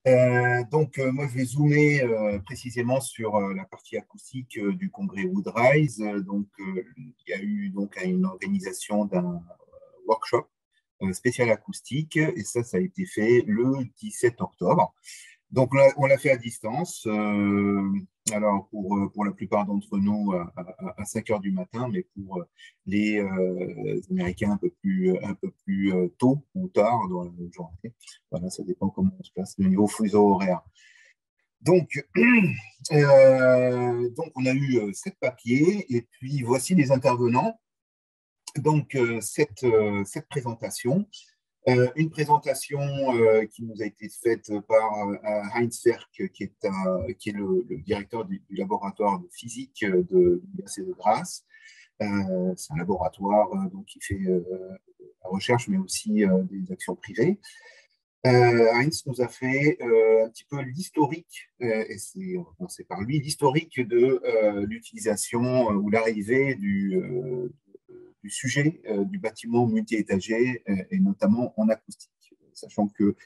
Moi, je vais zoomer précisément sur la partie acoustique du congrès Woodrise. Il y a eu donc une organisation d'un workshop spécial acoustique, et ça a été fait le 17 octobre. Donc, on l'a fait à distance. Alors, pour la plupart d'entre nous, à 5 heures du matin, mais pour les Américains un peu plus tôt ou tard dans la journée. Voilà, ça dépend comment on se place au niveau fuseau horaire. Donc, on a eu 7 papiers, et puis voici les intervenants. Cette présentation. Une présentation qui nous a été faite par Heinz Ferk, qui est le directeur du laboratoire de physique de l'Université de Grasse. C'est un laboratoire donc, qui fait la recherche, mais aussi des actions privées. Heinz nous a fait un petit peu l'historique, et on va commencer par lui, l'historique de l'utilisation ou l'arrivée du sujet du bâtiment multi-étagé, et notamment en acoustique, sachant que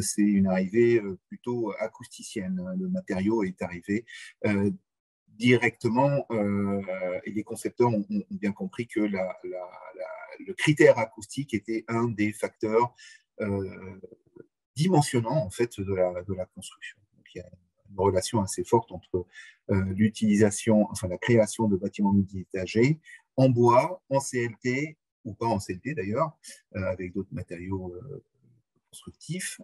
c'est une arrivée plutôt acousticienne. Le matériau est arrivé directement, et les concepteurs ont bien compris que le critère acoustique était un des facteurs dimensionnant en fait de la construction. Donc, il y a une relation assez forte entre l'utilisation, enfin la création de bâtiments multi-étagés en bois, en CLT ou pas en CLT d'ailleurs, avec d'autres matériaux constructifs,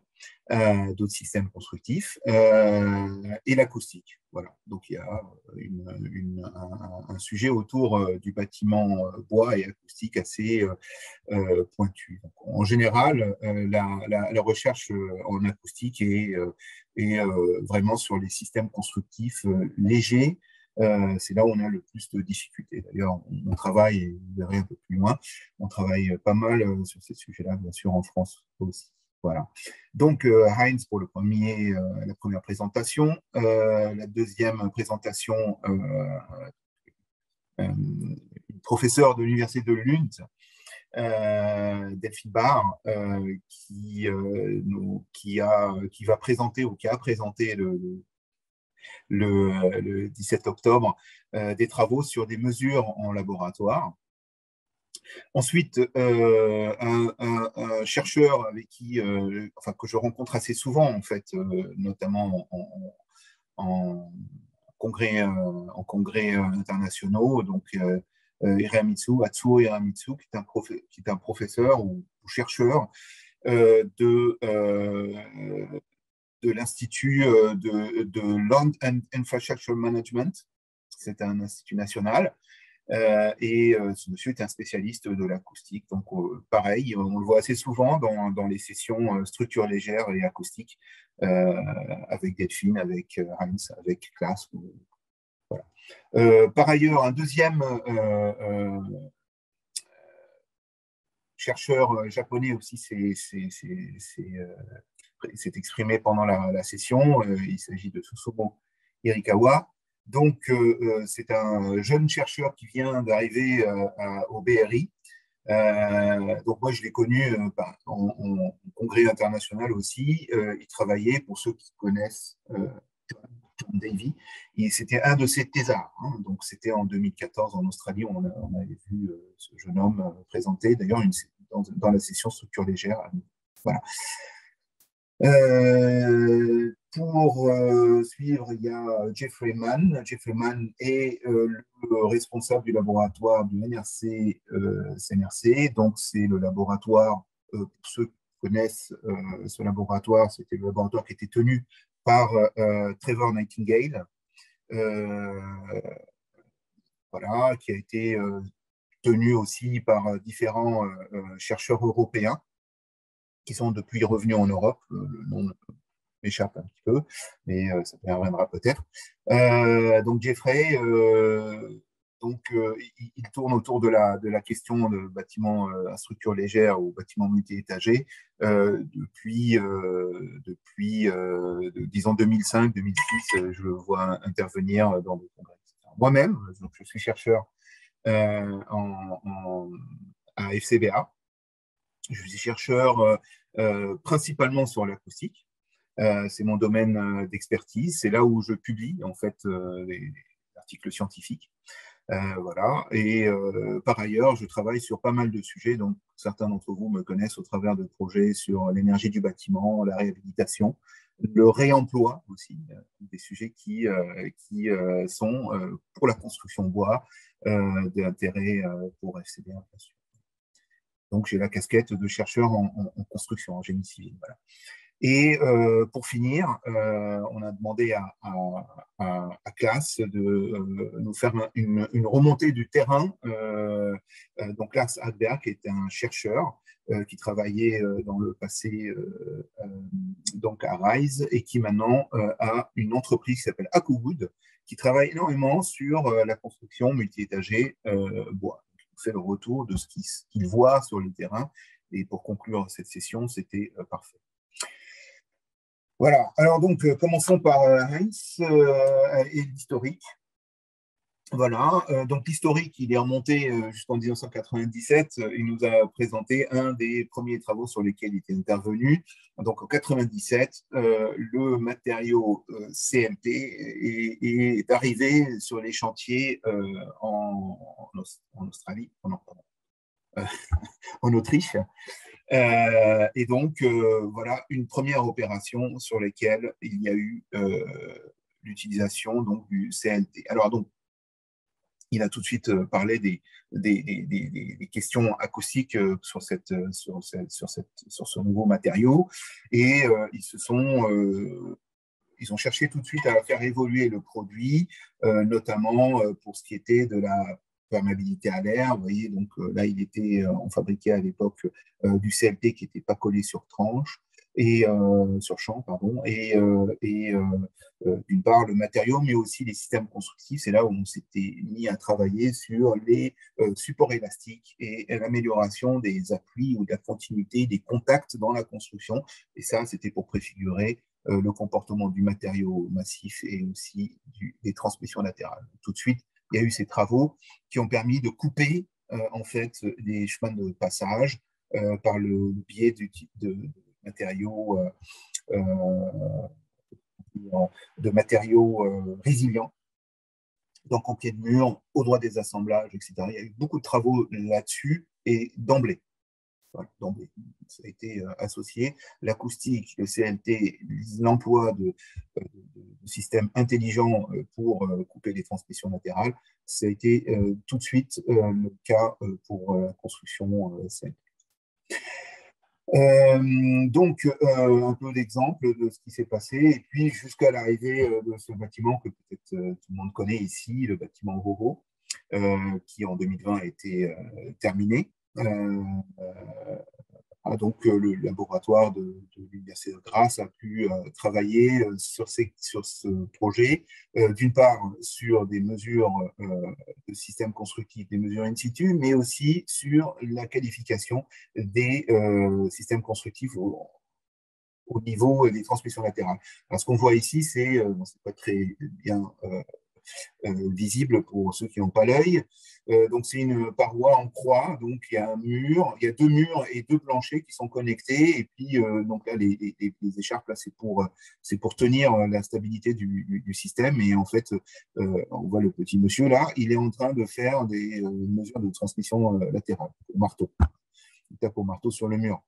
d'autres systèmes constructifs, et l'acoustique. Voilà. Donc il y a un sujet autour du bâtiment bois et acoustique assez pointu. Donc, en général, la recherche en acoustique est vraiment sur les systèmes constructifs légers. C'est là où on a le plus de difficultés. D'ailleurs, on travaille, et vous verrez un peu plus loin, on travaille pas mal sur ces sujets-là, bien sûr, en France aussi. Voilà. Donc, Heinz pour la première présentation. La deuxième présentation, professeur de l'Université de Lund, Delphine Barr, qui va présenter ou qui a présenté le 17 octobre des travaux sur des mesures en laboratoire. Ensuite, un chercheur avec qui, que je rencontre assez souvent, en fait, notamment en congrès internationaux, donc Atsuo Hiramitsu, qui est un professeur ou chercheur de l'Institut de Land and Infrastructure Management. C'est un institut national. Ce monsieur est un spécialiste de l'acoustique. Donc, pareil, on le voit assez souvent dans les sessions structure légère et acoustique, avec Delphine, avec Heinz, avec Klaas. Voilà. Par ailleurs, un deuxième chercheur japonais aussi s'est exprimé pendant la session. Il s'agit de Susumu Hirikawa. Donc, c'est un jeune chercheur qui vient d'arriver au BRI. Donc, moi, je l'ai connu en congrès international aussi. Il travaillait, pour ceux qui connaissent John Davy, c'était un de ses thésards. Hein. Donc, c'était en 2014 en Australie, on avait vu ce jeune homme présenter, d'ailleurs, dans la session structure légère. Voilà. Pour suivre, il y a Jeffrey Mann. Jeffrey Mann est le responsable du laboratoire du CNRC. Donc, c'est le laboratoire, pour ceux qui connaissent ce laboratoire, c'était le laboratoire qui était tenu par Trevor Nightingale, voilà, qui a été tenu aussi par différents chercheurs européens qui sont depuis revenus en Europe. Le nom m'échappe un petit peu, mais ça reviendra peut-être. Donc Jeffrey, il tourne autour de la question de bâtiments à structure légère ou bâtiments multi-étagés depuis disons 2005-2006. Je le vois intervenir dans des congrès. Moi-même, donc, je suis chercheur à FCBA. Je suis chercheur principalement sur l'acoustique. C'est mon domaine d'expertise. C'est là où je publie en fait les articles scientifiques. Voilà. Et par ailleurs, je travaille sur pas mal de sujets. Donc, certains d'entre vous me connaissent au travers de projets sur l'énergie du bâtiment, la réhabilitation, le réemploi aussi, des sujets qui sont pour la construction bois d'intérêt pour FCBA, bien sûr. Donc, j'ai la casquette de chercheur en construction, en génie civil. Voilà. Et pour finir, on a demandé à Claas de nous faire une remontée du terrain. Donc Claas Hadberg est un chercheur qui travaillait dans le passé donc à Rise et qui maintenant a une entreprise qui s'appelle Akuwood, qui travaille énormément sur la construction multi-étagée bois. Il fait le retour de ce qu'il voit sur le terrain. Et pour conclure cette session, c'était parfait. Voilà, alors donc commençons par Heinz et l'historique. Voilà, donc l'historique, il est remonté jusqu'en 1997. Il nous a présenté un des premiers travaux sur lesquels il était intervenu. Donc en 97, le matériau CLT est arrivé sur les chantiers en Australie, en Autriche. Et donc, voilà une première opération sur laquelle il y a eu l'utilisation donc, du CLT. Alors, donc, il a tout de suite parlé des questions acoustiques sur ce nouveau matériau et ils ont cherché tout de suite à faire évoluer le produit, notamment pour ce qui était de la perméabilité à l'air. Vous voyez, donc là, on fabriquait à l'époque du CLT qui n'était pas collé sur tranche et sur champ, pardon, d'une part le matériau, mais aussi les systèmes constructifs. C'est là où on s'était mis à travailler sur les supports élastiques et l'amélioration des appuis ou de la continuité des contacts dans la construction. Et ça, c'était pour préfigurer le comportement du matériau massif et aussi des transmissions latérales. Tout de suite, il y a eu ces travaux qui ont permis de couper en fait les chemins de passage par le biais de matériaux résilients, donc en pied de mur, au droit des assemblages, etc. Il y a eu beaucoup de travaux là-dessus et d'emblée. Voilà, d'emblée, ça a été associé. L'acoustique, le CLT, l'emploi de systèmes intelligents pour couper les transmissions latérales, ça a été tout de suite le cas pour la construction CLT. Donc, un peu d'exemple de ce qui s'est passé, et puis jusqu'à l'arrivée de ce bâtiment que peut-être tout le monde connaît ici, le bâtiment Vauveau, qui en 2020 a été terminé. Donc, le laboratoire de l'Université de Grasse a pu travailler sur ce projet, d'une part sur des mesures de systèmes constructifs, des mesures in situ, mais aussi sur la qualification des systèmes constructifs au niveau des transmissions latérales. Alors, ce qu'on voit ici, c'est pas très bien visible pour ceux qui n'ont pas l'œil. Donc, c'est une paroi en croix. Donc, il y a il y a deux murs et deux planchers qui sont connectés. Et puis, donc là, les écharpes, là, c'est pour tenir la stabilité du système. Et en fait, on voit le petit monsieur là, il est en train de faire des mesures de transmission latérale au marteau. Il tape au marteau sur le mur.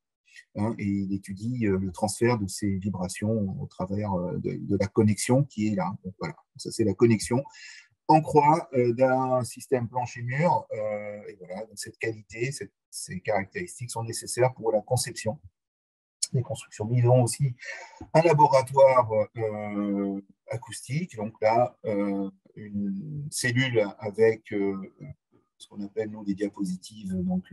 Hein, et il étudie le transfert de ces vibrations au travers de la connexion qui est là. Donc, voilà, ça c'est la connexion en croix d'un système plancher-mur. Et voilà, donc cette qualité, ces caractéristiques sont nécessaires pour la conception des constructions. Mais ils ont aussi un laboratoire acoustique. Donc là, une cellule avec ce qu'on appelle, nous, des diapositives, donc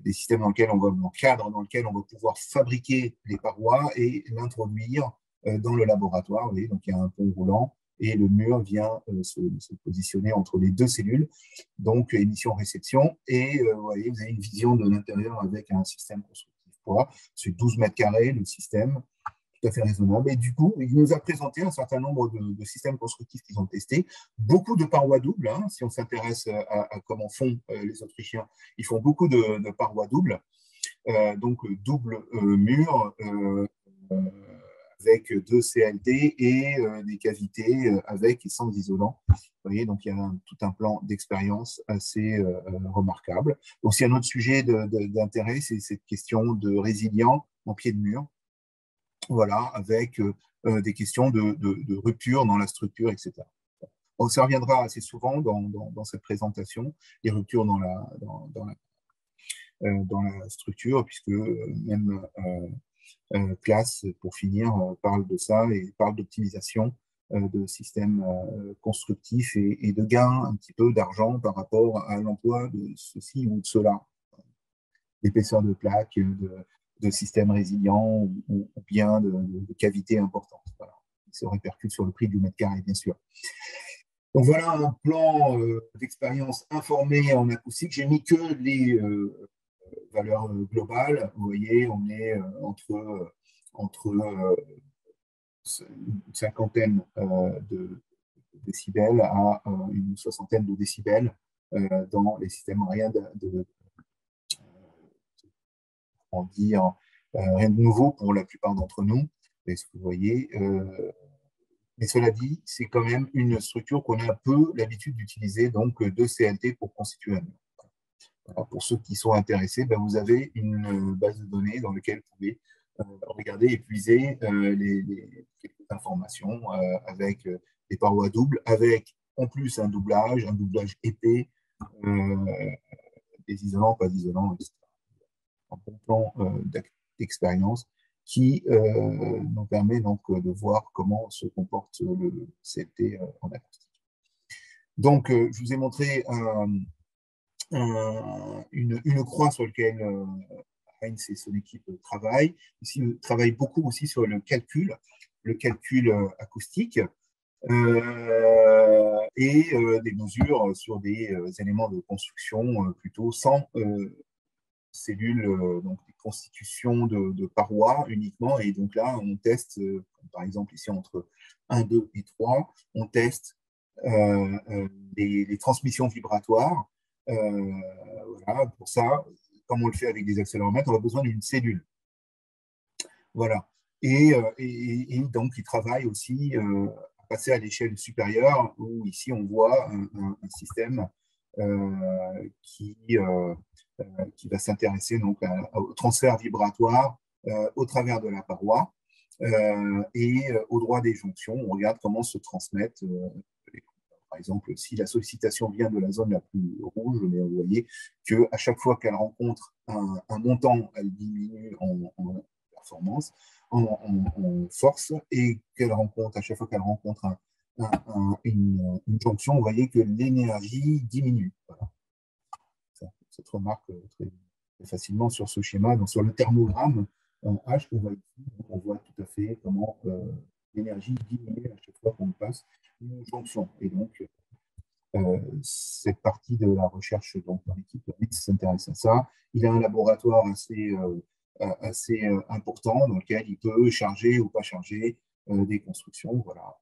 des systèmes dans lesquels un cadre dans lequel on va pouvoir fabriquer les parois et l'introduire dans le laboratoire. Vous voyez, donc il y a un pont roulant et le mur vient se positionner entre les deux cellules, donc émission-réception. Et vous voyez, vous avez une vision de l'intérieur avec un système constructif poids. C'est 12 mètres carrés, le système, tout à fait raisonnable. Et du coup, il nous a présenté un certain nombre de systèmes constructifs qu'ils ont testés. Beaucoup de parois doubles, hein, si on s'intéresse à comment font les Autrichiens, ils font beaucoup de parois doubles, donc double mur avec 2 CLT et des cavités avec et sans isolant. Vous voyez, donc il y a tout un plan d'expérience assez remarquable. Aussi, un autre sujet d'intérêt, c'est cette question de résilient en pied de mur. Voilà, avec des questions de rupture dans la structure, etc. On ça reviendra assez souvent dans cette présentation, les ruptures dans la structure, puisque même Classe, pour finir, parle de ça et parle d'optimisation de systèmes constructifs et de gains un petit peu d'argent par rapport à l'emploi de ceci ou de cela, d'épaisseur de plaques, de systèmes résilients ou bien de cavités importantes. Voilà. Ça répercute sur le prix du mètre carré, bien sûr. Donc voilà un plan d'expérience informée en acoustique. J'ai mis que les valeurs globales. Vous voyez, on est entre une cinquantaine de décibels à une soixantaine de décibels dans les systèmes. Rien dire, rien de nouveau pour la plupart d'entre nous. Et ce que vous voyez, mais cela dit, c'est quand même une structure qu'on a un peu l'habitude d'utiliser, donc 2 CLT pour constituer un mur. Alors, pour ceux qui sont intéressés, ben, vous avez une base de données dans laquelle vous pouvez regarder et puiser quelques informations avec des parois doubles, avec en plus un doublage épais, des isolants, pas d'isolants, etc. Un bon plan d'expérience qui nous permet donc de voir comment se comporte le CLT en acoustique. Donc, je vous ai montré une croix sur laquelle Heinz et son équipe travaillent. Ici, ils travaillent beaucoup aussi sur le calcul acoustique et des mesures sur des éléments de construction plutôt sans cellules, donc des constitutions de parois uniquement. Et donc là, on teste, par exemple ici entre 1, 2 et 3, on teste les transmissions vibratoires. Voilà, pour ça, comme on le fait avec des accéléromètres, on a besoin d'une cellule. Voilà. Et donc, ils travaillent aussi à passer à l'échelle supérieure, où ici, on voit un système qui va s'intéresser donc au transfert vibratoire au travers de la paroi et au droit des jonctions. On regarde comment se transmettent par exemple, si la sollicitation vient de la zone la plus rouge, mais vous voyez qu'à chaque fois qu'elle rencontre un montant, elle diminue en performance, en force, et à chaque fois qu'elle rencontre une jonction, vous voyez que l'énergie diminue. Voilà. Cette remarque très facilement sur ce schéma. Donc, sur le thermogramme en H qu'on voit ici, on voit tout à fait comment l'énergie diminue à chaque fois qu'on passe une jonction. Et donc, cette partie de la recherche donc, dans l'équipe s'intéresse à ça. Il a un laboratoire assez important dans lequel il peut charger ou pas charger des constructions. Voilà.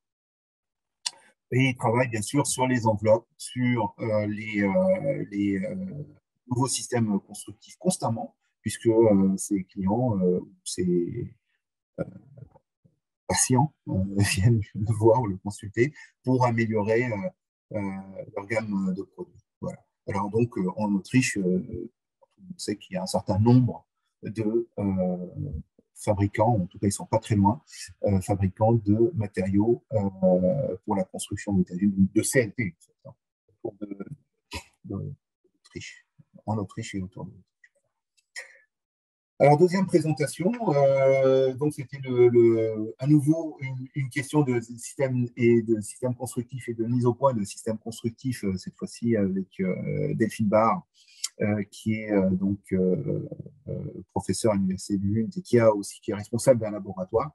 Et il travaille bien sûr sur les enveloppes, sur les nouveaux systèmes constructifs constamment, puisque ses clients, ses patients viennent le voir ou le consulter pour améliorer leur gamme de produits. Voilà. Alors donc, en Autriche, on sait qu'il y a un certain nombre de fabricants, en tout cas ils ne sont pas très loin, fabricants de matériaux pour la construction de CLT, d'Autriche, en Autriche et autour de l'Autriche. Alors, deuxième présentation, donc c'était à nouveau une question de système constructif et de mise au point de système constructif, cette fois-ci avec Delphine Barre, qui est donc professeur à l'Université de Lund et qui est responsable d'un laboratoire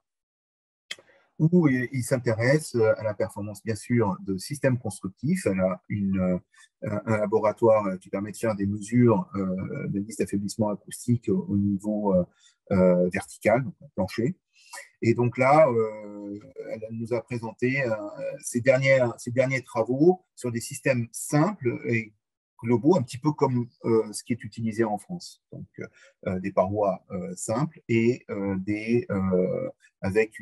où il s'intéresse à la performance, bien sûr, de systèmes constructifs. Elle a un laboratoire qui permet de faire des mesures d'indice d'affaiblissement acoustique au niveau vertical, donc plancher. Et donc là, elle nous a présenté ses derniers travaux sur des systèmes simples et globaux, un petit peu comme ce qui est utilisé en France. Donc, des parois simples et avec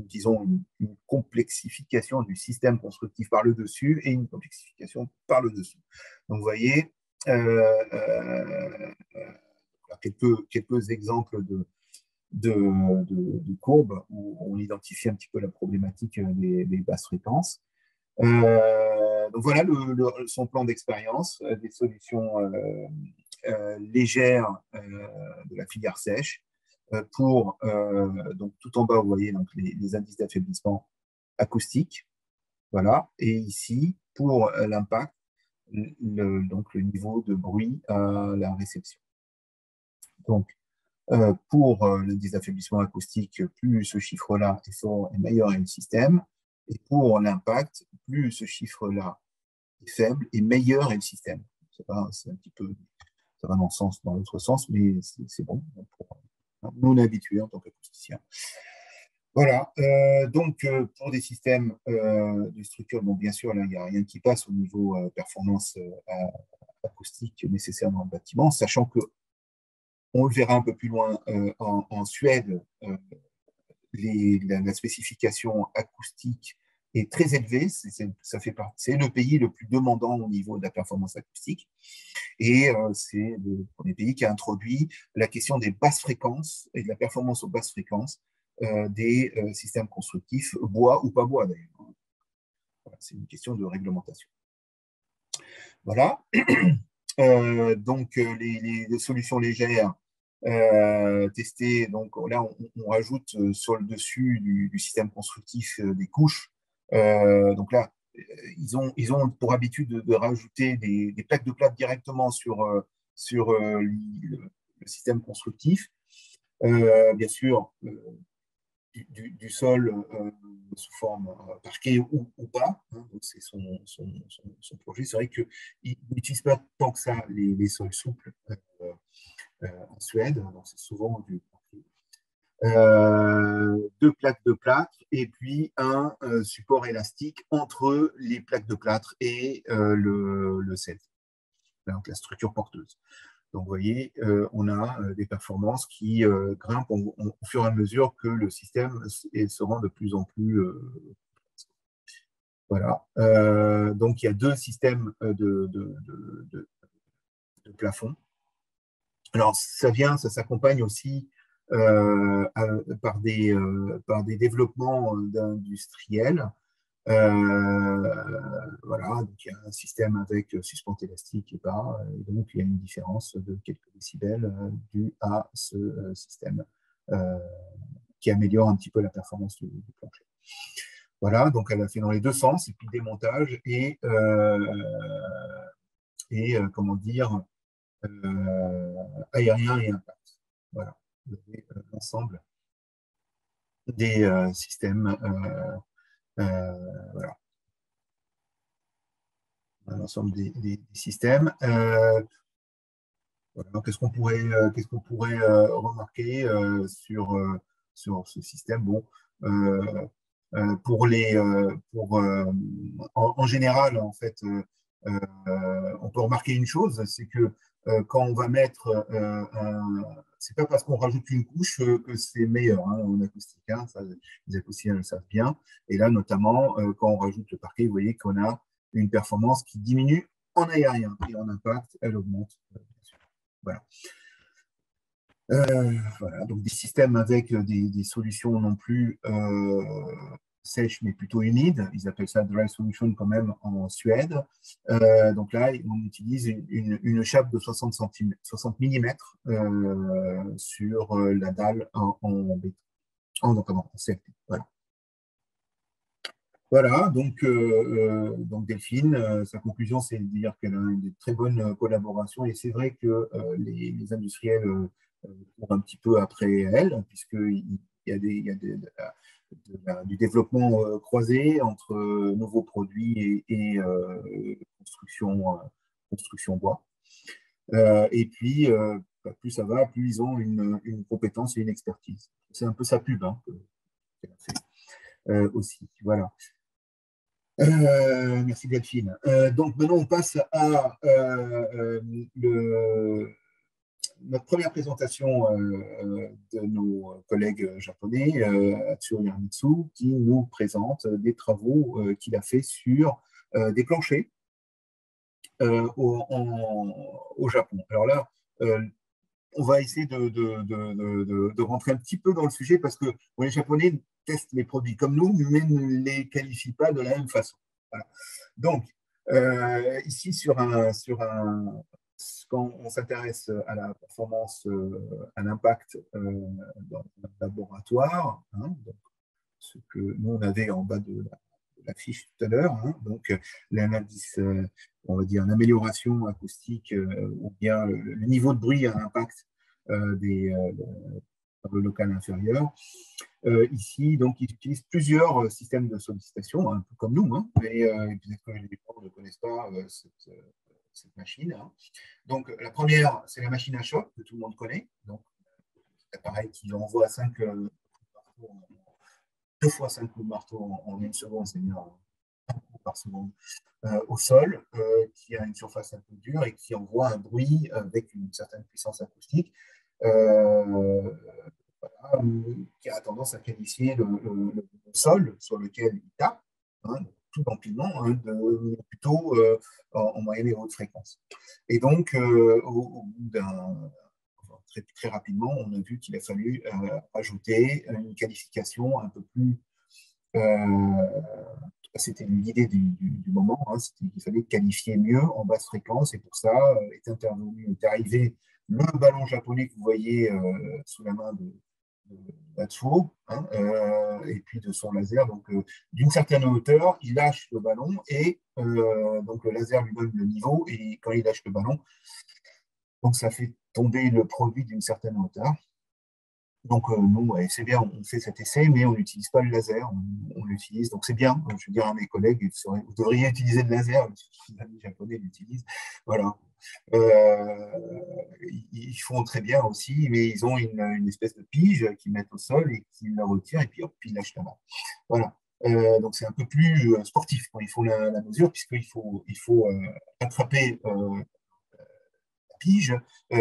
disons, une complexification du système constructif par le dessus et une complexification par le dessous. Donc, vous voyez, quelques exemples de courbes où on identifie un petit peu la problématique des basses fréquences. Donc voilà son plan d'expérience, des solutions légères de la filière sèche pour, donc tout en bas, vous voyez donc les indices d'affaiblissement acoustique, voilà, et ici, pour l'impact, donc le niveau de bruit à la réception. Donc, pour le désaffaiblissement acoustique, plus ce chiffre-là est fort et meilleur est le système. Et pour l'impact, plus ce chiffre-là est faible et meilleur est le système. C'est un petit peu, ça va dans l'autre sens, mais c'est bon. Nous, on est habitués en tant qu'acousticien. Voilà. Donc, pour des systèmes de structure, bon, bien sûr, là, il n'y a rien qui passe au niveau performance acoustique nécessaire dans le bâtiment, sachant que on le verra un peu plus loin en Suède, la spécification acoustique est très élevée. C'est le pays le plus demandant au niveau de la performance acoustique. Et c'est le premier pays qui a introduit la question des basses fréquences et de la performance aux basses fréquences des systèmes constructifs, bois ou pas bois d'ailleurs. Voilà, c'est une question de réglementation. Voilà. Donc, les solutions légères testées, donc là, on rajoute sur le dessus du système constructif des couches. Donc là, ils ont pour habitude de rajouter des plaques de plâtre directement sur le système constructif. Bien sûr, du sol sous forme parquet ou pas. Hein, donc c'est son projet. C'est vrai qu'il n'utilise pas tant que ça les sols souples en Suède. Donc c'est souvent du parquet. Deux plaques de plâtre et puis un support élastique entre les plaques de plâtre et le CELT, donc la structure porteuse. Donc, vous voyez, on a des performances qui grimpent au fur et à mesure que le système se rend de plus en plus. Voilà. Donc, il y a deux systèmes de plafond. Alors, ça s'accompagne aussi par des développements d'industriels. Voilà, donc il y a un système avec suspente élastique et pas, et donc il y a une différence de quelques décibels due à ce système qui améliore un petit peu la performance du plancher. Voilà, donc elle a fait dans les deux sens, et puis démontage et comment dire, aérien et impact. Voilà, l'ensemble des systèmes. Voilà. L'ensemble des systèmes. Voilà. Qu'est-ce qu'on pourrait remarquer sur ce système? Bon, en général, en fait, on peut remarquer une chose, c'est que quand on va mettre c'est pas parce qu'on rajoute une couche que c'est meilleur hein, en acoustique. Hein, ça, les acousticiens le savent bien. Et là, notamment, quand on rajoute le parquet, vous voyez qu'on a une performance qui diminue en aérien et en impact, elle augmente. Voilà. Voilà, donc des systèmes avec des solutions non plus sèches, mais plutôt humides. Ils appellent ça dry solution quand même en Suède. Donc là, on utilise une chape de 60 mm sur la dalle en CFT. Voilà. Voilà, donc Delphine, sa conclusion, c'est de dire qu'elle a une très bonne collaboration et c'est vrai que les industriels courent un petit peu après elle, puisqu'il y a, du développement croisé entre nouveaux produits et construction bois. Et puis, plus ça va, plus ils ont une compétence et une expertise. C'est un peu sa pub hein, qu'elle a fait aussi. Voilà. Merci Delphine. Donc maintenant, on passe à notre première présentation de nos collègues japonais, Atsuo Yamitsu, qui nous présente des travaux qu'il a fait sur des planchers au Japon. Alors là, on va essayer de rentrer un petit peu dans le sujet parce que bon, les Japonais testent les produits comme nous, mais ne les qualifient pas de la même façon. Voilà. Donc, ici, quand on s'intéresse à la performance, à l'impact dans le laboratoire, hein, donc, ce que nous, on avait en bas de la fiche tout à l'heure, hein, donc l'indice, on va dire, l'amélioration acoustique ou bien le niveau de bruit à l'impact dans le local inférieur. Ici, donc, ils utilisent plusieurs systèmes de sollicitation, un peu comme nous, hein, mais peut-être que les gens ne connaissent pas cette machine. Hein. Donc, la première, c'est la machine à choc que tout le monde connaît. Donc, c'est appareil qui envoie 2 fois 5 coups de marteau en une seconde, c'est-à-dire un coup par seconde, au sol, qui a une surface un peu dure et qui envoie un bruit avec une certaine puissance acoustique. Euh, qui a tendance à qualifier le sol sur lequel il tape, hein, tout l'empilement, hein, plutôt en moyenne et haute fréquence. Et donc, au bout très rapidement, on a vu qu'il a fallu ajouter une qualification un peu plus. C'était l'idée du moment, hein, c'était qu'il fallait qualifier mieux en basse fréquence, et pour ça est arrivé le ballon japonais que vous voyez sous la main de Matsuo, hein, et puis de son laser. Donc, d'une certaine hauteur, il lâche le ballon et donc le laser lui donne le niveau. Et quand il lâche le ballon, donc ça fait tomber le produit d'une certaine hauteur. Donc, nous, ouais, c'est bien, on fait cet essai, mais on n'utilise pas le laser, on l'utilise. Donc, c'est bien. Je veux dire à mes collègues, vous devriez utiliser le laser, les amis japonais l'utilisent. Voilà. Ils font très bien aussi, mais ils ont une espèce de pige qu'ils mettent au sol et qu'ils la retirent, et puis hop, ils lâchent la main. Voilà. Donc, c'est un peu plus sportif quand ils font la mesure, puisqu'il faut attraper pige,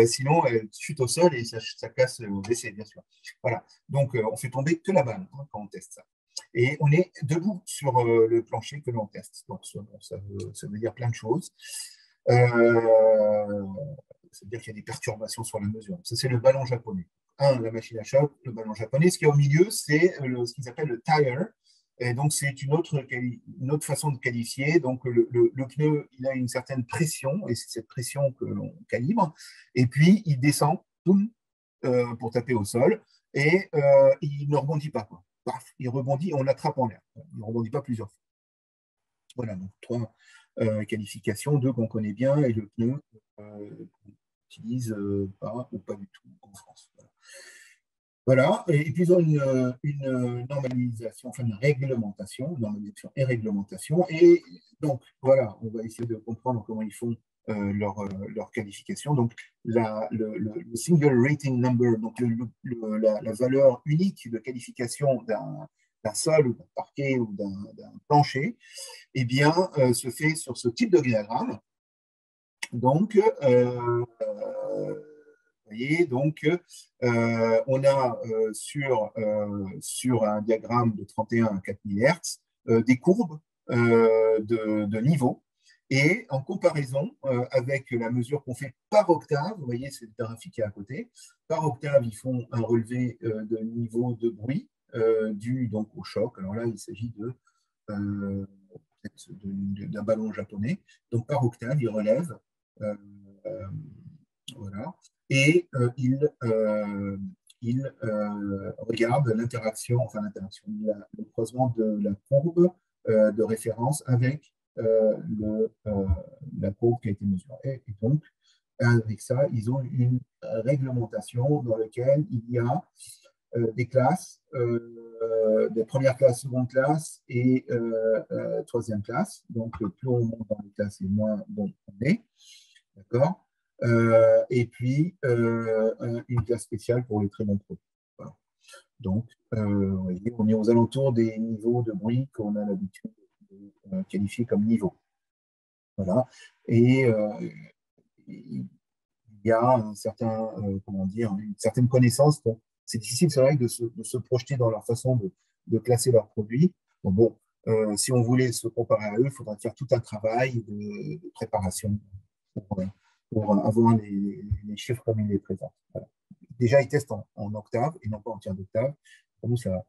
sinon elle chute au sol et ça casse le WC, bien sûr. Voilà. Donc, on fait tomber que la balle hein, quand on teste ça. Et on est debout sur le plancher que l'on teste. Donc, ça veut dire plein de choses. Ça veut dire qu'il y a des perturbations sur la mesure. Ça, c'est le ballon japonais. La machine à choc, le ballon japonais. Ce qui est au milieu, c'est ce qu'ils appellent le tire. Et donc, c'est une autre façon de qualifier. Donc, le pneu, il a une certaine pression, et c'est cette pression que l'on calibre. Et puis, il descend boum, pour taper au sol, et il ne rebondit pas. Quoi. Paf, il rebondit, on l'attrape en l'air. Il ne rebondit pas plusieurs fois. Voilà, donc 3 qualifications, 2 qu'on connaît bien, et le pneu qu'on n'utilise pas ou pas du tout en France. Voilà, et puis ils ont une normalisation, enfin une réglementation, normalisation et réglementation. Et donc, voilà, on va essayer de comprendre comment ils font leur qualification. Donc, le single rating number, donc la valeur unique de qualification d'un sol ou d'un parquet ou d'un plancher, eh bien, se fait sur ce type de diagramme. Donc, vous voyez, donc, on a sur un diagramme de 31 à 4000 Hz des courbes de niveau. Et en comparaison avec la mesure qu'on fait par octave, vous voyez, c'est le graphique qui est à côté, par octave, ils font un relevé de niveau de bruit dû donc au choc. Alors là, il s'agit d'un ballon japonais. Donc par octave, ils relèvent. Euh, voilà. Et il regarde l'interaction, enfin l'interaction, le croisement de la courbe de référence avec la courbe qui a été mesurée. Et donc, avec ça, ils ont une réglementation dans laquelle il y a des classes, des premières classes, seconde classe et troisième classe. Donc, plus on monte dans les classes, et moins bon on est. D'accord. Et puis, une classe spéciale pour les très bons produits. Voilà. Donc, vous voyez, on est aux alentours des niveaux de bruit qu'on a l'habitude qualifié comme niveau. Voilà. Et il y a un certain, comment dire, une certaine connaissance. C'est difficile, c'est vrai, de se projeter dans leur façon de classer leurs produits. Bon, si on voulait se comparer à eux, il faudrait faire tout un travail de préparation pour avoir les chiffres comme ils les présentent. Voilà. Déjà, ils testent en octave et non pas en tiers d'octave. Pour nous, ça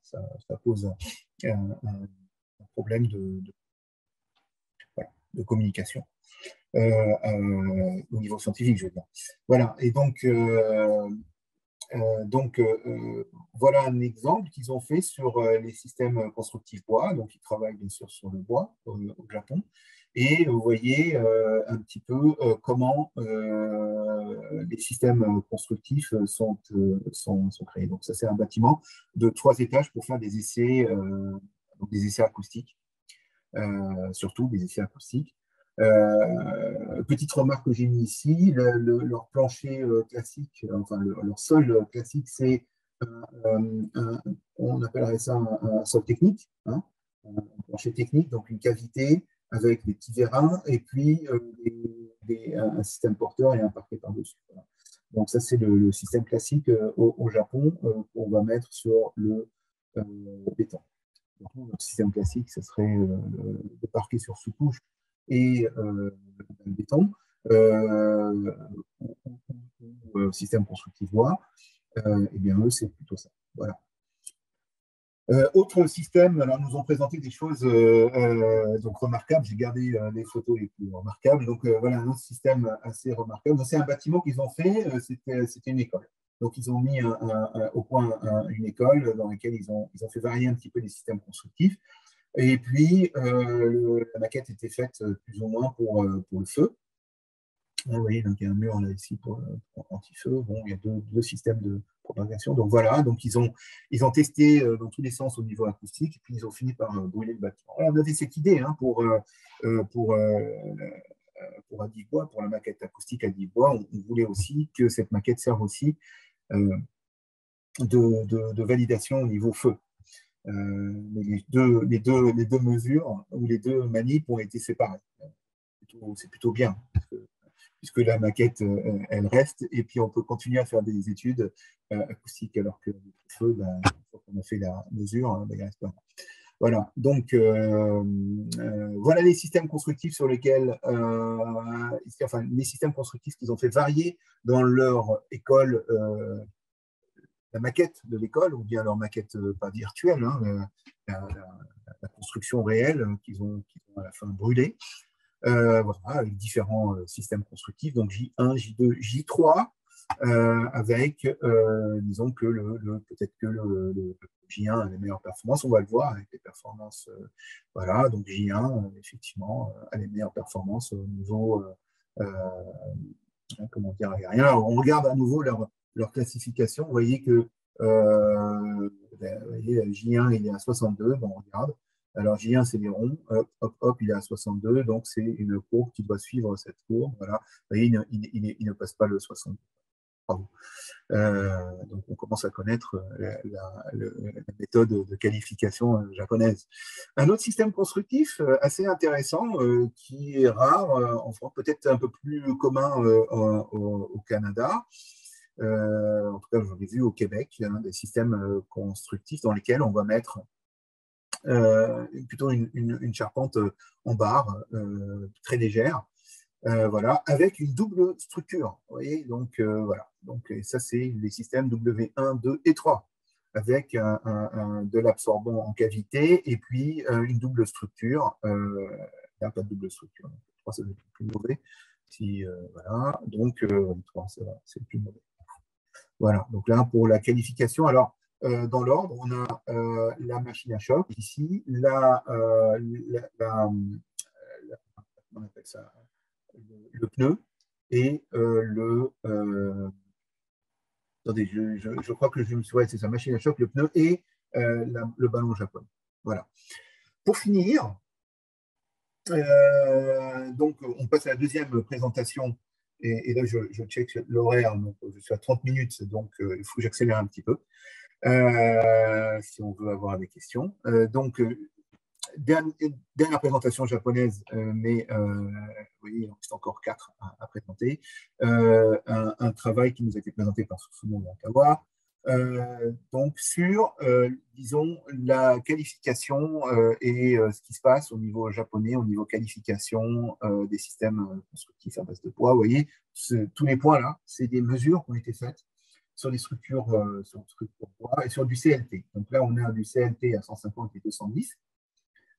pose un problème voilà, de communication. Au niveau scientifique, je veux dire. Voilà, et voilà un exemple qu'ils ont fait sur les systèmes constructifs bois. Donc, ils travaillent bien sûr sur le bois au Japon. Et vous voyez un petit peu comment les systèmes constructifs sont créés. Donc, ça, c'est un bâtiment de 3 étages pour faire donc des essais acoustiques, surtout des essais acoustiques. Petite remarque que j'ai mis ici, leur plancher classique, enfin leur sol classique, c'est on appellerait ça un sol technique, hein, un plancher technique, donc une cavité avec des petits vérins et puis un système porteur et un parquet par-dessus. Voilà. Donc ça, c'est le système classique au Japon qu'on va mettre sur le béton. Donc, notre système classique, ce serait le parquet sur sous-couche et le béton, système constructif bois, et bien eux, c'est plutôt ça. Voilà. Autre système, alors nous ont présenté des choses donc remarquables. J'ai gardé les photos les plus remarquables. Donc voilà un autre système assez remarquable. C'est un bâtiment qu'ils ont fait, c'était une école. Donc ils ont mis au point une école dans laquelle ils ont fait varier un petit peu les systèmes constructifs. Et puis la maquette était faite plus ou moins pour le feu. Vous voyez, donc il y a un mur là ici pour anti-feu. Bon, il y a deux systèmes de propagation. Donc voilà, donc ils ont testé dans tous les sens au niveau acoustique, et puis ils ont fini par brûler le bâtiment. Alors, on avait cette idée hein, pour Adivebois, pour la maquette acoustique Adivebois. On voulait aussi que cette maquette serve aussi de validation au niveau feu. Les deux mesures ou les deux manips ont été séparées. C'est plutôt bien. Puisque la maquette, elle reste, et puis on peut continuer à faire des études acoustiques, alors que le feu, ben, une fois qu'on a fait la mesure, ben, il reste pas. Voilà, donc voilà les systèmes constructifs sur lesquels, enfin les systèmes constructifs qu'ils ont fait varier dans leur école, la maquette de l'école, ou bien leur maquette pas virtuelle, hein, la construction réelle qu'ils ont à la fin brûlée. Voilà, avec différents systèmes constructifs, donc J1, J2, J3, avec, disons que peut-être que le J1 a les meilleures performances, on va le voir avec les performances, voilà, donc J1, effectivement, a les meilleures performances au niveau, comment dire, aérien. Alors, on regarde à nouveau leur classification, vous voyez que J1, il est à 62, bon, on regarde. Alors, J1, c'est les ronds, hop, il est à 62, donc c'est une courbe qui doit suivre cette courbe. Voilà. Vous voyez, il ne passe pas le 62. Bravo. Donc, on commence à connaître la méthode de qualification japonaise. Un autre système constructif assez intéressant, qui est rare en France, peut-être un peu plus commun au Canada. En tout cas, j'en ai vu au Québec, hein, des systèmes constructifs dans lesquels on va mettre plutôt une charpente en barre, très légère, voilà, avec une double structure. Vous voyez, donc voilà. Donc ça, c'est les systèmes W1, 2 et 3, avec de l'absorbant en cavité et puis une double structure. Il n'y a pas de double structure. Donc, 3, ça va être le plus mauvais. Voilà, donc 3, c'est le plus mauvais. Voilà, donc là, pour la qualification, alors, dans l'ordre, on a la machine à choc ici, on appelle ça, le pneu et attendez, je crois que je me suis. Ouais, c'est ça, machine à choc, le pneu et le ballon japonais. Voilà. Pour finir, donc on passe à la deuxième présentation. Et là, je check l'horaire, donc je suis à 30 minutes, donc il faut que j'accélère un petit peu si on veut avoir des questions. Donc, dernière présentation japonaise, mais vous voyez, il en reste encore 4 à présenter. Un travail qui nous a été présenté par Susumu Nakawa, donc sur, disons, la qualification et ce qui se passe au niveau japonais, au niveau qualification des systèmes constructifs à base de bois. Vous voyez, tous les points là, c'est des mesures qui ont été faites sur les structures, bois et sur du CLT. Donc là, on a du CLT à 150 et 210.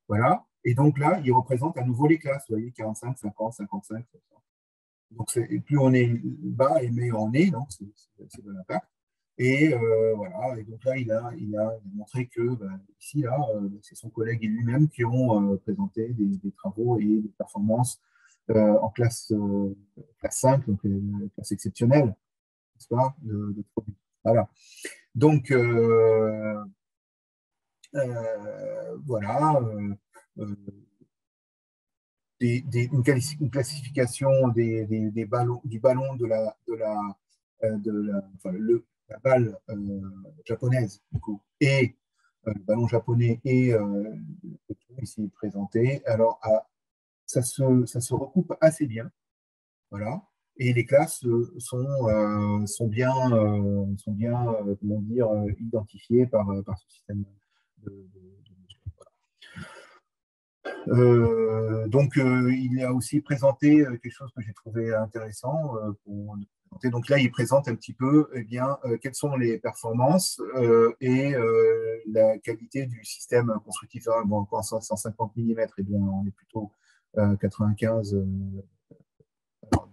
Voilà. Et donc là, il représente à nouveau les classes. Vous voyez, 45, 50, 55. Donc plus on est bas et meilleur on est, donc c'est de l'impact. Et voilà. Et donc là, il a montré que ici, là, c'est son collègue et lui-même qui ont présenté des travaux et des performances en classe 5, donc classe exceptionnelle, n'est-ce pas, de produits. Voilà. Donc, voilà. Une classification des ballons, du ballon la balle japonaise, du coup, et le ballon japonais et le tout ici présenté. Alors, ça se recoupe assez bien. Voilà. Et les classes sont bien comment dire, identifiées par ce système de donc, il a aussi présenté quelque chose que j'ai trouvé intéressant pour présenter. Donc là, il présente un petit peu eh bien, quelles sont les performances et la qualité du système constructif. Bon, en 150 mm, eh bien, on est plutôt 95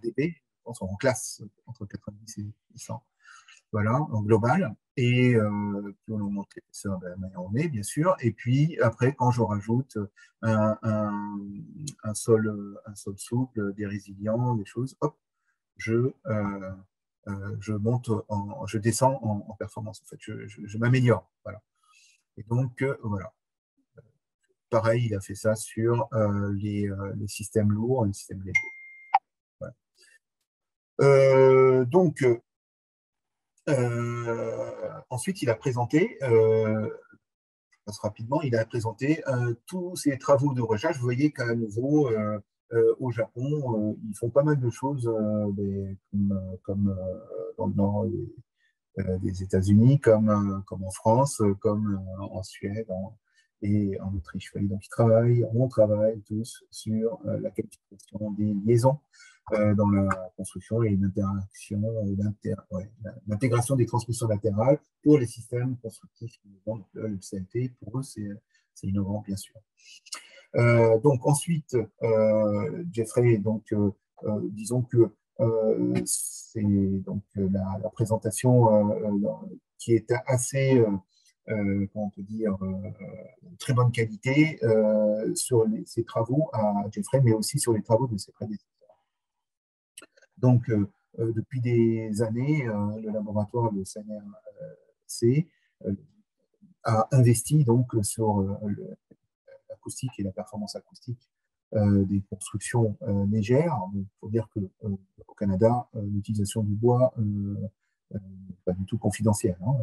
dB, je pense, en classe entre 90 et 100. Voilà, en global. Et puis on augmente l'épaisseur de la manière on est, bien sûr. Et puis après, quand je rajoute un sol souple, des résilients, des choses, hop, je monte, je descends en performance. En fait, je m'améliore. Voilà. Et donc, voilà. Pareil, il a fait ça sur les systèmes lourds, les systèmes légers. Voilà. Donc, ensuite, il a présenté, je passe rapidement, il a présenté tous ses travaux de recherche. Vous voyez qu'à nouveau, au Japon, ils font pas mal de choses comme dans le nord des États-Unis, comme en France, comme en Suède et en Autriche. Donc, on travaille tous sur la qualification des liaisons dans la construction et l'intégration des transmissions latérales pour les systèmes constructifs. Donc, le CLT, pour eux, c'est innovant, bien sûr. Donc, ensuite, Jeffrey, donc, disons que c'est donc la présentation qui est assez, comment on peut dire, très bonne qualité sur ses travaux à Jeffrey, mais aussi sur les travaux de ses prédécesseurs. Donc, depuis des années, le laboratoire, le CNRC, a investi donc sur l'acoustique et la performance acoustique des constructions légères. Il faut dire qu'au Canada, l'utilisation du bois n'est pas du tout confidentielle. Hein.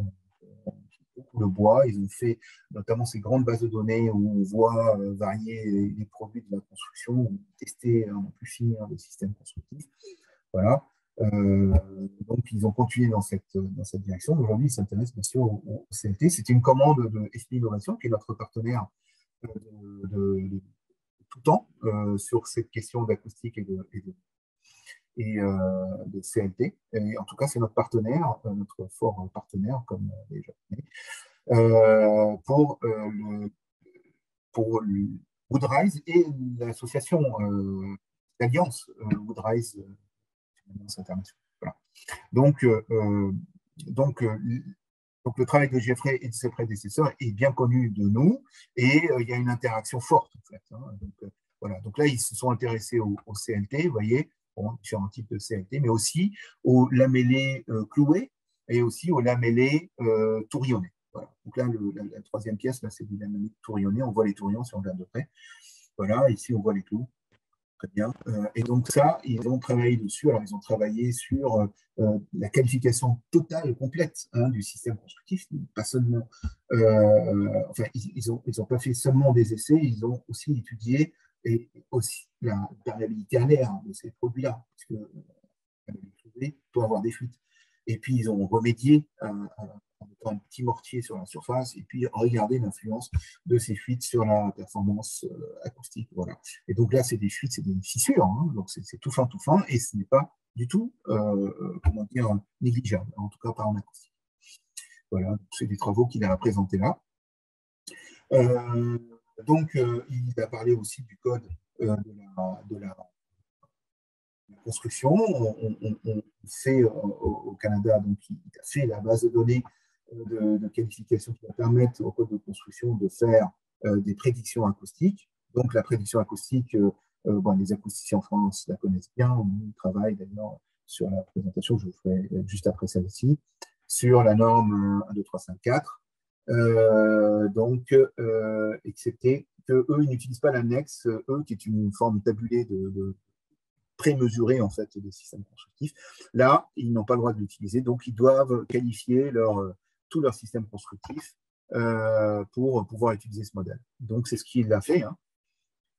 Beaucoup de bois, ils ont fait notamment ces grandes bases de données où on voit varier les produits de la construction, tester à n'en plus finir les systèmes constructifs. Voilà. Donc, ils ont continué dans cette direction. Aujourd'hui, ils s'intéressent bien sûr au CLT. C'était une commande de SP Innovation, qui est notre partenaire de tout temps sur cette question d'acoustique et de CLT. Et en tout cas, c'est notre partenaire, notre fort partenaire, comme les Japonais, pour le Woodrise et l'association, l'alliance Woodrise internationale. Voilà. Donc, le travail de Jeffrey et de ses prédécesseurs est bien connu de nous et il y a une interaction forte en fait. Hein. Donc, voilà. Donc là, ils se sont intéressés au CLT, vous voyez, différents types de CLT, mais aussi aux lamellés cloués et aussi aux lamellés tourillonnés. Voilà. Donc là, la troisième pièce, là, c'est du lamellé tourillonné. On voit les tourillons si on regarde de près. Voilà, ici, on voit les clous. Très bien. Et donc ça, ils ont travaillé dessus. Alors, ils ont travaillé sur la qualification totale, complète du système constructif, pas seulement. Enfin, ils ont pas fait seulement des essais, ils ont aussi étudié et aussi la perméabilité à l'air de ces produits-là, parce que peut avoir des fuites. Et puis, ils ont remédié en mettant un petit mortier sur la surface et puis regarder l'influence de ces fuites sur la performance acoustique. Voilà. Et donc là, c'est des fuites, c'est des fissures, hein, donc c'est tout fin, et ce n'est pas du tout, comment dire, négligeable, en tout cas pas en acoustique. Voilà, c'est des travaux qu'il a présentés là. Donc, il a parlé aussi du code de la construction. On fait au Canada, donc il a fait la base de données de qualification qui va permettre au code de construction de faire des prédictions acoustiques. Donc la prédiction acoustique, bon, les acousticiens en France la connaissent bien. On travaille d'ailleurs sur la présentation que je vous ferai juste après celle-ci, sur la norme 1, 2, 3, 5, 4. Donc, excepté qu'eux, ils n'utilisent pas l'annexe, eux, qui est une forme tabulée de prémesurer en fait des systèmes constructifs. Là, ils n'ont pas le droit de l'utiliser, donc ils doivent qualifier tout leur système constructif pour pouvoir utiliser ce modèle. Donc c'est ce qu'il a fait, hein,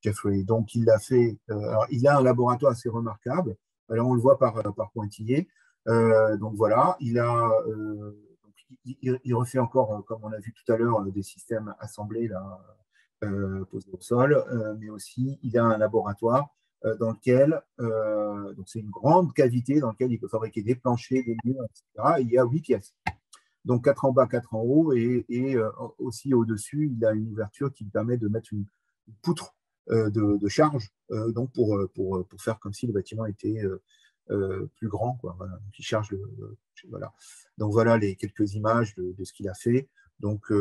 Jeffrey. Donc il l'a fait. Alors, il a un laboratoire assez remarquable. Alors on le voit par pointillé. Donc voilà, il refait encore, comme on l'a vu tout à l'heure, des systèmes assemblés là, posés au sol, mais aussi il a un laboratoire dans lequel, donc c'est une grande cavité dans laquelle il peut fabriquer des planchers, des murs, etc. Il y a 8 pièces. Donc 4 en bas, 4 en haut, et aussi au-dessus, il a une ouverture qui lui permet de mettre une poutre de charge, donc pour faire comme si le bâtiment était plus grand, quoi. Voilà. Donc il charge voilà. Donc voilà les quelques images de ce qu'il a fait. Donc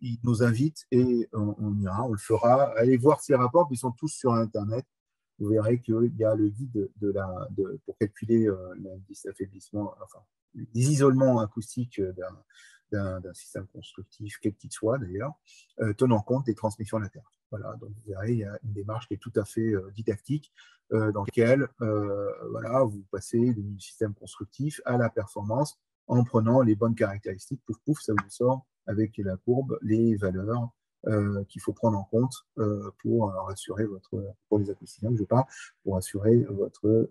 il nous invite et on ira, on le fera. Allez voir ces rapports, ils sont tous sur Internet. Vous verrez qu'il y a le guide pour calculer l'indice d'affaiblissement, enfin, les isolements acoustiques d'un système constructif, quel qu'il soit d'ailleurs, tenant compte des transmissions latérales. Voilà, donc vous verrez, il y a une démarche qui est tout à fait didactique, dans laquelle voilà, vous passez du système constructif à la performance en prenant les bonnes caractéristiques, pouf pouf, ça vous sort avec la courbe les valeurs qu'il faut prendre en compte pour assurer pour les acousticiens que je parle, pour assurer votre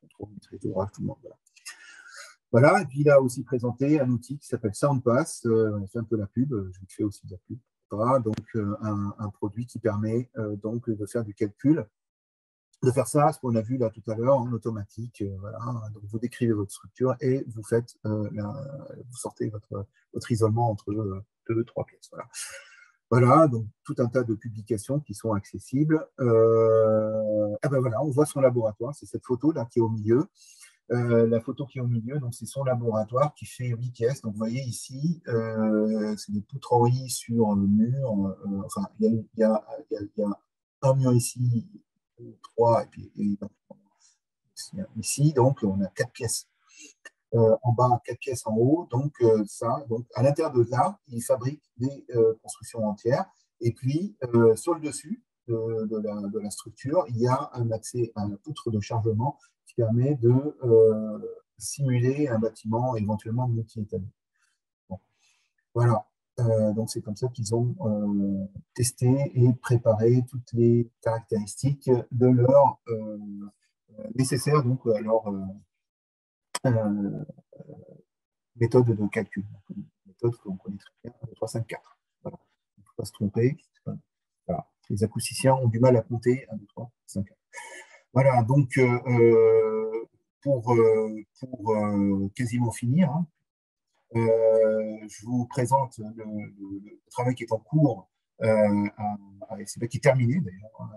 contrôle, maîtrise d'ouvrage, tout le monde. Voilà. Voilà, et puis il a aussi présenté un outil qui s'appelle SoundPass. On a fait un peu la pub, je fais aussi de la pub. Voilà, donc un produit qui permet donc de faire du calcul, de faire ça, ce qu'on a vu là tout à l'heure, en automatique. Voilà, donc vous décrivez votre structure et vous faites, vous sortez votre isolement entre deux, trois pièces. Voilà. Voilà, donc tout un tas de publications qui sont accessibles. Ah ben voilà, on voit son laboratoire, c'est cette photo là qui est au milieu. La photo qui est au milieu, donc c'est son laboratoire qui fait 8 pièces. Donc vous voyez ici, c'est des poutreries sur le mur. Enfin, il y a un mur ici, 3, et puis ici, donc on a 4 pièces. En bas, 4 pièces en haut. Donc, donc à l'intérieur de là, il fabrique des constructions entières. Et puis, sur le dessus de la structure, il y a un accès à la poutre de chargement qui permet de simuler un bâtiment éventuellement multi-étage. Bon. Voilà. Donc, c'est comme ça qu'ils ont testé et préparé toutes les caractéristiques de leur nécessaires donc, à leur méthode de calcul. Une méthode que l'on connaît très bien, 1, 2, 3, 5, 4. Voilà. Il ne faut pas se tromper. Voilà. Les acousticiens ont du mal à compter 1, 2, 3, 5, 4. Voilà, donc pour quasiment finir, hein, je vous présente le travail qui est en cours, qui est terminé d'ailleurs,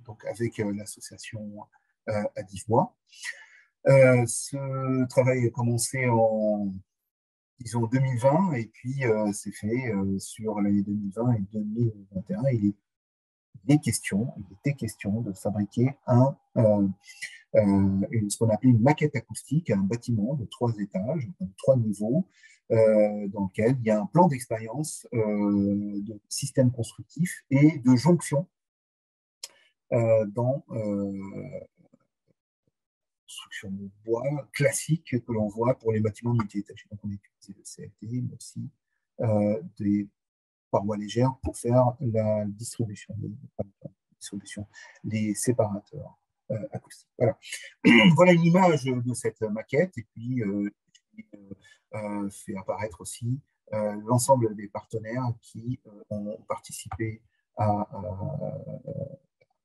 donc avec l'association à Divois. Ce travail a commencé en, disons, 2020 et puis c'est fait sur l'année 2020 et 2021. Il était question de fabriquer ce qu'on appelait une maquette acoustique, un bâtiment de 3 étages, de 3 niveaux, dans lequel il y a un plan d'expérience de système constructif et de jonction dans construction de bois classique que l'on voit pour les bâtiments multi-étagés. Donc, on a utilisé le CLT, mais aussi des parois légères pour faire la distribution, des séparateurs acoustiques. Voilà. Voilà une image de cette maquette, et puis fait apparaître aussi l'ensemble des partenaires qui ont participé à la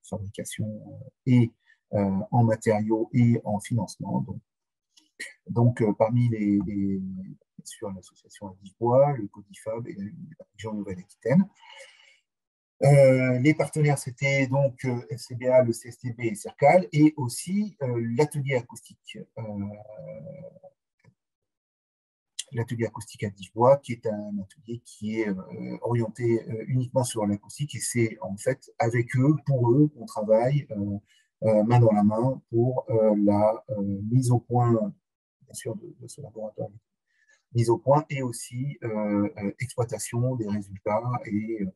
fabrication et en matériaux et en financement. Donc parmi bien sûr, l'association Adif-Bois, le Codifab et la région Nouvelle-Aquitaine. Les partenaires, c'était donc FCBA, le CSTB et CERCAL, et aussi l'atelier acoustique à Divois, qui est un atelier qui est orienté uniquement sur l'acoustique, et c'est en fait avec eux, pour eux, qu'on travaille main dans la main pour la mise au point, bien sûr, de ce laboratoire, mise au point, et aussi exploitation des résultats et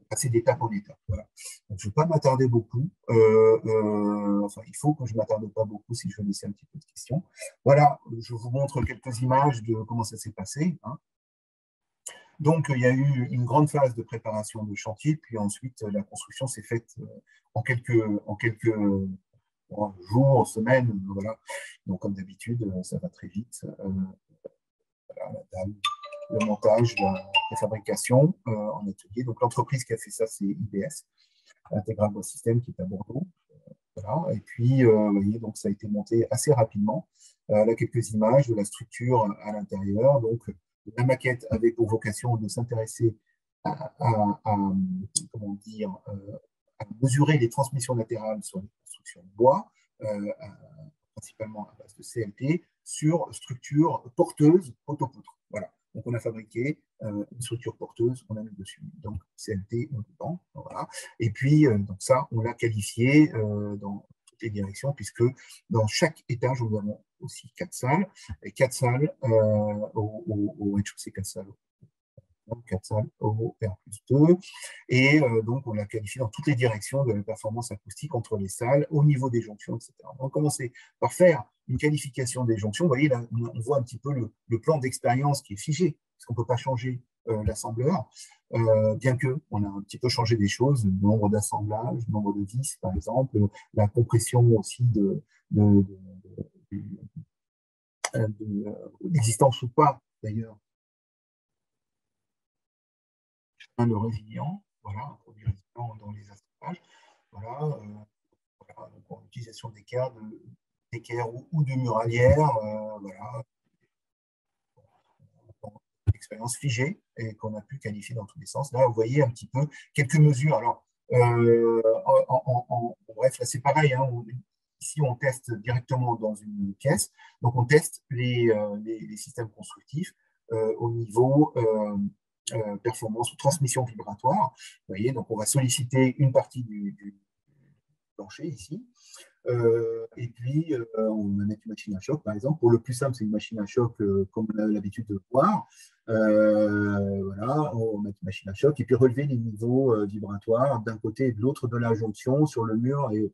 passer d'étape en étape. Voilà. Donc, je ne vais pas m'attarder beaucoup. Enfin, il faut que je ne m'attarde pas beaucoup si je veux laisser un petit peu de questions. Voilà, je vous montre quelques images de comment ça s'est passé. Hein. Donc, il y a eu une grande phase de préparation de chantier, puis ensuite, la construction s'est faite en quelques jours, semaines. Voilà. Donc, comme d'habitude, ça va très vite. Voilà, la dalle, le montage, la fabrication en atelier. Donc, l'entreprise qui a fait ça, c'est IBS, Intégral Bois System, qui est à Bordeaux. Voilà. Et puis, vous voyez, donc, ça a été monté assez rapidement. Là, quelques images de la structure à l'intérieur. Donc, la maquette avait pour vocation de s'intéresser comment dire, à mesurer les transmissions latérales sur les constructions de bois, principalement à base de CLT, sur structure porteuse autopoutre. Voilà. Donc, on a fabriqué une structure porteuse, on a mis dessus. Donc, CLT, on dedans. Voilà. Et puis, donc ça, on l'a qualifié dans toutes les directions, puisque dans chaque étage, nous avons aussi 4 salles, et 4 salles au rez-de-chaussée, 4 salles 4 salles au R+2. Et donc, on l'a qualifié dans toutes les directions de la performance acoustique entre les salles, au niveau des jonctions, etc. On va commencer par faire une qualification des jonctions. Vous voyez, là, on voit un petit peu le plan d'expérience qui est figé, parce qu'on ne peut pas changer l'assembleur, bien qu'on a un petit peu changé des choses, le nombre d'assemblages, le nombre de vis, par exemple, la compression aussi de l'existence ou pas, d'ailleurs, de résilient, voilà, un produit résilient dans les assemblages. Voilà, voilà, donc en utilisation d'équerre ou de muralière, voilà, expérience figée et qu'on a pu qualifier dans tous les sens. Là, vous voyez un petit peu quelques mesures. Alors, bref, là, c'est pareil. Hein, ici, on teste directement dans une pièce. Donc, on teste les systèmes constructifs au niveau performance ou transmission vibratoire. Vous voyez, donc on va solliciter une partie du plancher ici. Et puis, on va mettre une machine à choc, par exemple. Pour le plus simple, c'est une machine à choc comme on a l'habitude de voir. Voilà, on met une machine à choc et puis relever les niveaux vibratoires d'un côté et de l'autre de la jonction sur le mur et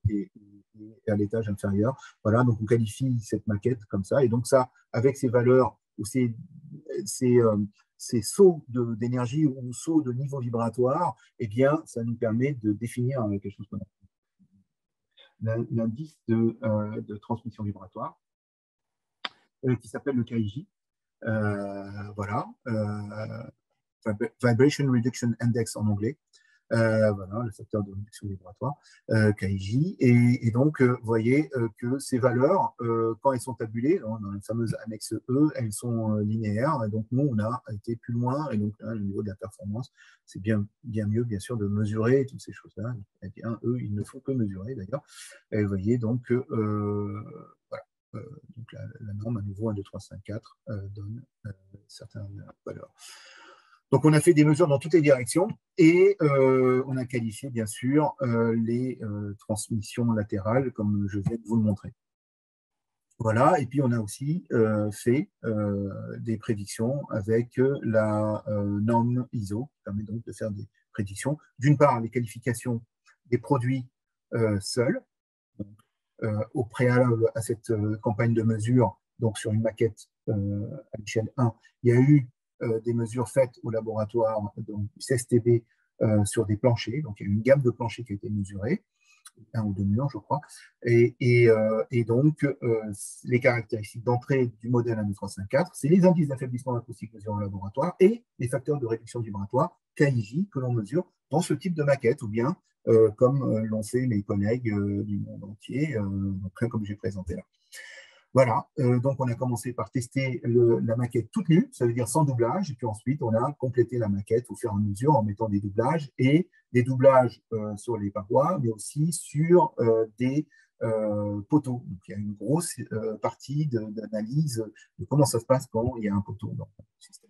à l'étage inférieur. Voilà, donc on qualifie cette maquette comme ça. Et donc ça, avec ces valeurs ou ces sauts d'énergie ou sauts de niveau vibratoire, eh bien, ça nous permet de définir quelque chose qu'on appelle l'indice de transmission vibratoire, qui s'appelle le KIJ. Voilà, Vibration Reduction Index en anglais. Voilà, le facteur de réduction vibratoire, KIJ. Et donc, vous voyez que ces valeurs, quand elles sont tabulées, dans la fameuse annexe E, elles sont linéaires. Et donc, nous, on a été plus loin. Et donc, là, le niveau de la performance, c'est bien mieux, bien sûr, de mesurer toutes ces choses-là. Eh bien, eux, ils ne font que mesurer, d'ailleurs. Et vous voyez, donc, voilà. Donc, la norme, à nouveau, 1, 2, 3, 5, 4, donne certaines valeurs. Donc, on a fait des mesures dans toutes les directions et on a qualifié, bien sûr, les transmissions latérales, comme je viens de vous le montrer. Voilà, et puis on a aussi fait des prédictions avec la norme ISO, qui permet donc de faire des prédictions. D'une part, les qualifications des produits seul. Donc, au préalable à cette campagne de mesure, donc sur une maquette à l'échelle 1, il y a eu des mesures faites au laboratoire, donc du CSTB, sur des planchers. Donc, il y a une gamme de planchers qui a été mesurée, un ou deux murs, je crois. Et donc, les caractéristiques d'entrée du modèle 12354, c'est les indices d'affaiblissement acoustique mesurés en laboratoire et les facteurs de réduction vibratoire, KIJ, que l'on mesure dans ce type de maquette, ou bien comme l'ont fait mes collègues du monde entier, comme j'ai présenté là. Voilà, donc on a commencé par tester la maquette toute nue, ça veut dire sans doublage, et puis ensuite on a complété la maquette au fur et à mesure en mettant des doublages, et des doublages sur les parois, mais aussi sur des poteaux. Donc il y a une grosse partie d'analyse de comment ça se passe quand il y a un poteau dans le système.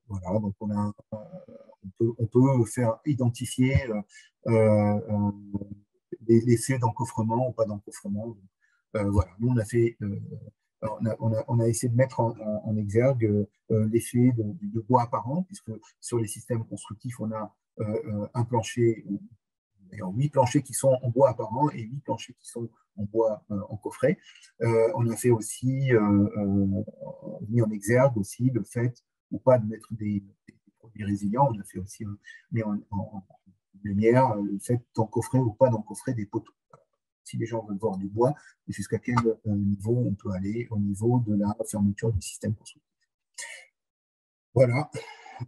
Voilà, donc on peut faire identifier les faits d'encoffrement ou pas d'encoffrement. Voilà, nous on a fait, on a essayé de mettre en exergue l'effet de bois apparent, puisque sur les systèmes constructifs, on a un plancher, d'ailleurs 8 planchers qui sont en bois apparent et 8 planchers qui sont en bois en coffret. On a fait aussi mis en exergue aussi le fait ou pas de mettre des produits résilients. On a fait aussi mis en lumière le fait d'encoffrer ou pas d'encoffrer des poteaux. Si les gens veulent voir du bois, jusqu'à quel niveau on peut aller au niveau de la fermeture du système constructif. Voilà.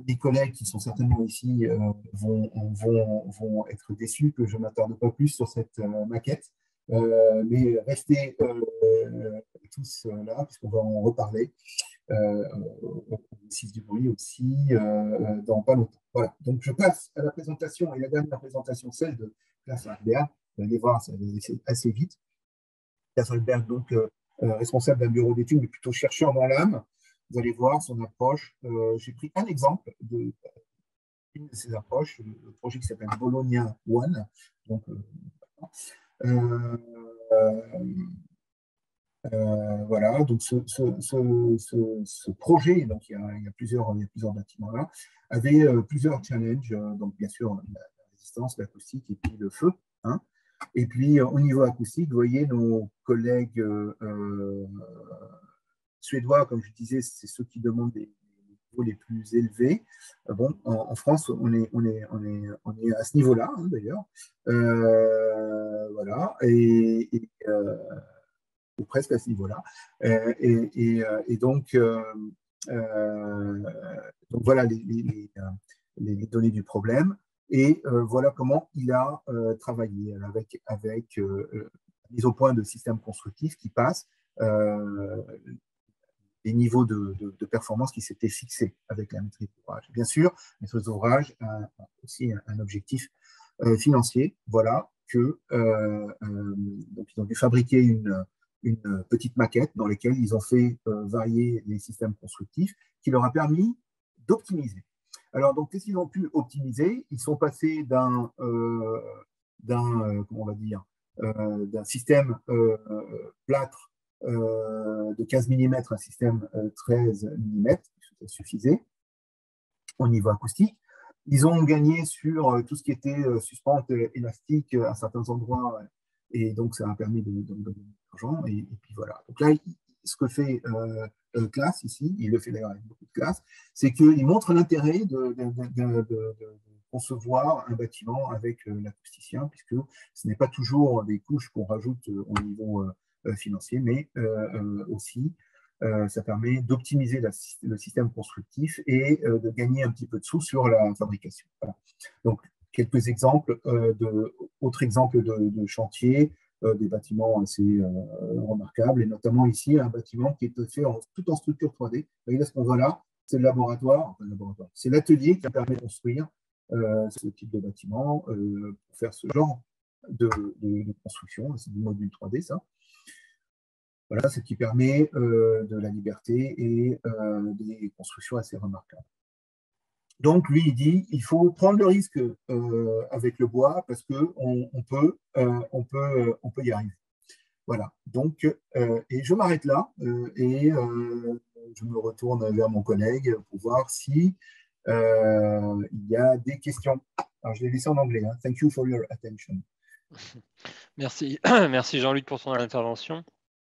Les collègues qui sont certainement ici vont être déçus que je ne m'attarde pas plus sur cette maquette. Mais restez tous là, puisqu'on va en reparler. Au 6 du bruit aussi dans pas longtemps. Voilà. Donc je passe à la présentation, et la dernière présentation, celle de Klaas Hallberg. Vous allez voir, ça va aller assez vite. Klaas Hallberg, donc responsable d'un bureau d'études, mais plutôt chercheur dans l'âme. Vous allez voir son approche. J'ai pris un exemple d'une de ses approches, le projet qui s'appelle Bologna One. Donc, voilà, donc ce projet, donc il y a plusieurs bâtiments là, avait plusieurs challenges, donc bien sûr la résistance, l'acoustique et puis le feu. Hein. Et puis au niveau acoustique, vous voyez nos collègues suédois, comme je disais, c'est ceux qui demandent des niveaux les plus élevés. Bon, en France, on est à ce niveau-là, hein, d'ailleurs. Voilà, ou presque à ce niveau-là. Et donc voilà les données du problème. Et voilà comment il a travaillé avec mise au point de systèmes constructifs qui passent les niveaux de performance qui s'étaient fixés avec la maîtrise d'ouvrage. Bien sûr, la maîtrise d'ouvrage a aussi un objectif financier. Voilà que donc ils ont dû fabriquer une petite maquette dans laquelle ils ont fait varier les systèmes constructifs qui leur a permis d'optimiser. Alors, donc, qu'est-ce qu'ils ont pu optimiser? Ils sont passés comment on va dire, d'un système plâtre de 15 mm à un système 13 mm, ça suffisait au niveau acoustique. Ils ont gagné sur tout ce qui était suspente élastique à certains endroits, et donc ça a permis de gagner de l'argent. Et puis voilà. Donc là, ce que fait Klaas ici, il le fait d'ailleurs avec beaucoup de classes, c'est qu'il montre l'intérêt de concevoir un bâtiment avec l'acousticien, puisque ce n'est pas toujours des couches qu'on rajoute au niveau financier, mais aussi ça permet d'optimiser le système constructif et de gagner un petit peu de sous sur la fabrication. Voilà. Donc, quelques exemples, autres exemples de chantier, des bâtiments assez remarquables, et notamment ici, un bâtiment qui est fait tout en structure 3D. Vous voyez là ce qu'on voit là, c'est le laboratoire, c'est l'atelier qui permet de construire ce type de bâtiment, pour faire ce genre de construction. C'est du module 3D, ça. Voilà, ce qui permet de la liberté et des constructions assez remarquables. Donc, lui, il dit il faut prendre le risque avec le bois parce qu'on peut y arriver. Voilà. Donc, et je m'arrête là et je me retourne vers mon collègue pour voir si il y a des questions. Alors, je l'ai laissé en anglais. Hein. Thank you for your attention. Merci, merci Jean-Luc pour ton intervention.